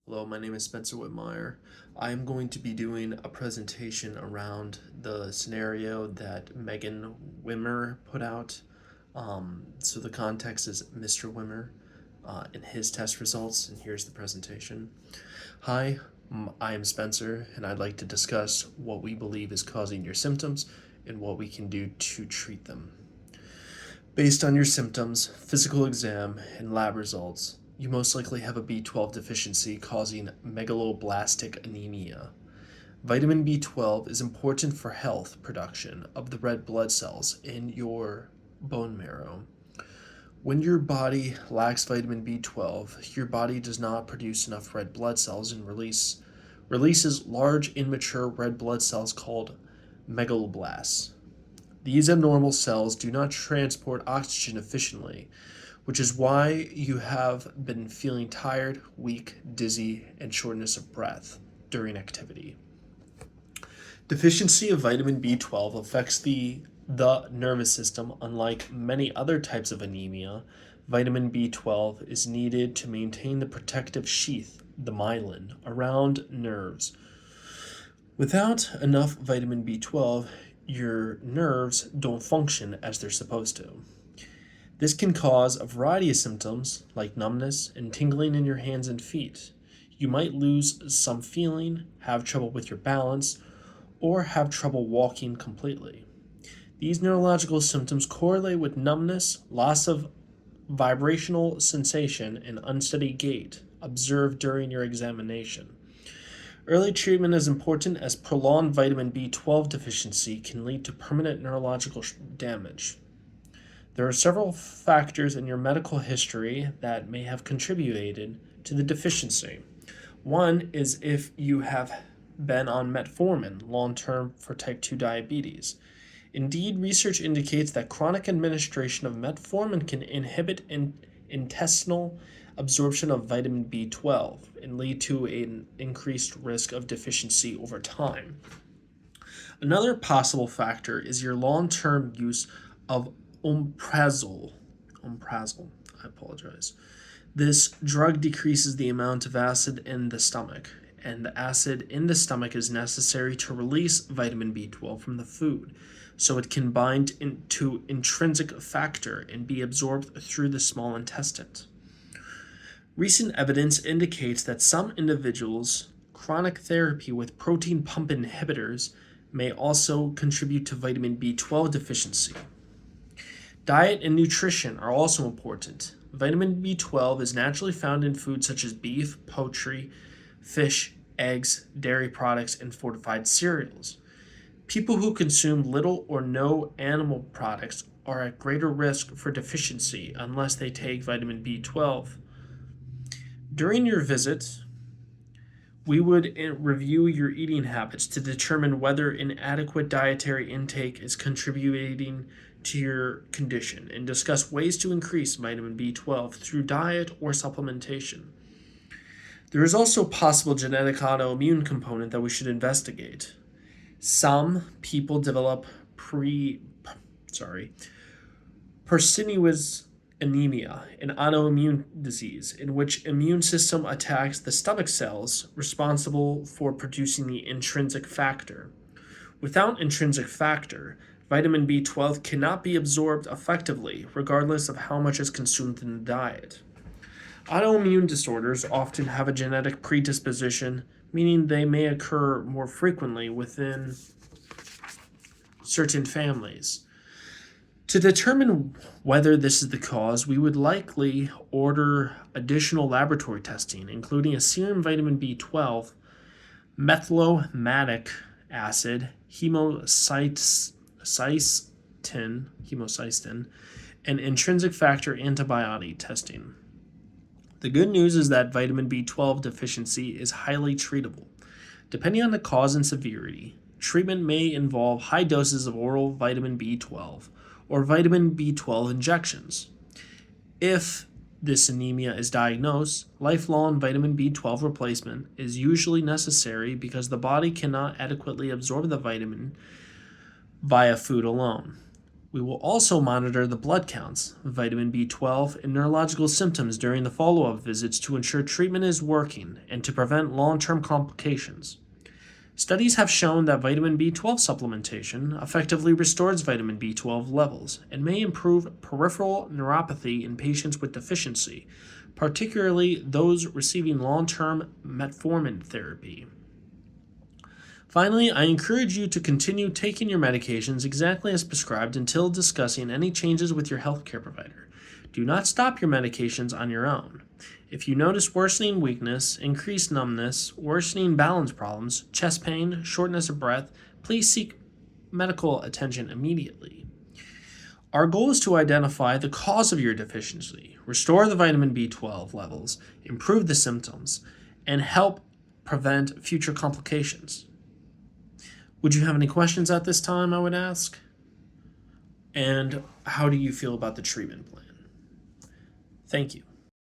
Hello, my name is Spencer Whitmire. I am going to be doing a presentation around the scenario that Megan Wimmer put out. So the context is Mr. Wimmer and his test results, and here's the presentation. Hi, I am Spencer, and I'd like to discuss what we believe is causing your symptoms and what we can do to treat them. Based on your symptoms, physical exam, and lab results, you most likely have a B12 deficiency causing megaloblastic anemia. Vitamin B12 is important for health production of the red blood cells in your bone marrow. When your body lacks vitamin B12, your body does not produce enough red blood cells and releases large immature red blood cells called megaloblasts. These abnormal cells do not transport oxygen efficiently, which is why you have been feeling tired, weak, dizzy, and shortness of breath during activity. Deficiency of vitamin B12 affects the nervous system. Unlike many other types of anemia, vitamin B12 is needed to maintain the protective sheath, the myelin, around nerves. Without enough vitamin B12, your nerves don't function as they're supposed to. This can cause a variety of symptoms like numbness and tingling in your hands and feet. You might lose some feeling, have trouble with your balance, or have trouble walking completely. These neurological symptoms correlate with numbness, loss of vibrational sensation, and unsteady gait observed during your examination. Early treatment is important as prolonged vitamin B12 deficiency can lead to permanent neurological damage. There are several factors in your medical history that may have contributed to the deficiency. One is if you have been on metformin long term for type 2 diabetes. Indeed, research indicates that chronic administration of metformin can inhibit intestinal absorption of vitamin B12 and lead to an increased risk of deficiency over time. Another possible factor is your long-term use of omeprazole. I apologize. This drug decreases the amount of acid in the stomach, and the acid in the stomach is necessary to release vitamin B12 from the food, so it can bind to intrinsic factor and be absorbed through the small intestine. Recent evidence indicates that some individuals' chronic therapy with protein pump inhibitors may also contribute to vitamin B12 deficiency. Diet and nutrition are also important. Vitamin B12 is naturally found in foods such as beef, poultry, fish, eggs, dairy products, and fortified cereals. People who consume little or no animal products are at greater risk for deficiency unless they take vitamin B12. During your visit, we would review your eating habits to determine whether inadequate dietary intake is contributing to your condition and discuss ways to increase vitamin B12 through diet or supplementation. There is also a possible genetic autoimmune component that we should investigate. Some people develop Persinius anemia, an autoimmune disease in which immune system attacks the stomach cells responsible for producing the intrinsic factor. Without intrinsic factor, vitamin B12 cannot be absorbed effectively, regardless of how much is consumed in the diet. Autoimmune disorders often have a genetic predisposition, meaning they may occur more frequently within certain families. To determine whether this is the cause, we would likely order additional laboratory testing, including a serum vitamin B12, methylmalonic acid, homocysteine, and intrinsic factor antibody testing. The good news is that vitamin B12 deficiency is highly treatable. Depending on the cause and severity, treatment may involve high doses of oral vitamin B12 or vitamin B12 injections. If this anemia is diagnosed, lifelong vitamin B12 replacement is usually necessary because the body cannot adequately absorb the vitamin via food alone. We will also monitor the blood counts, vitamin B12, and neurological symptoms during the follow-up visits to ensure treatment is working and to prevent long-term complications. Studies have shown that vitamin B12 supplementation effectively restores vitamin B12 levels and may improve peripheral neuropathy in patients with deficiency, particularly those receiving long-term metformin therapy. Finally, I encourage you to continue taking your medications exactly as prescribed until discussing any changes with your healthcare provider. Do not stop your medications on your own. If you notice worsening weakness, increased numbness, worsening balance problems, chest pain, shortness of breath, please seek medical attention immediately. Our goal is to identify the cause of your deficiency, restore the vitamin B12 levels, improve the symptoms, and help prevent future complications. Would you have any questions at this time, I would ask? And how do you feel about the treatment plan? Thank you.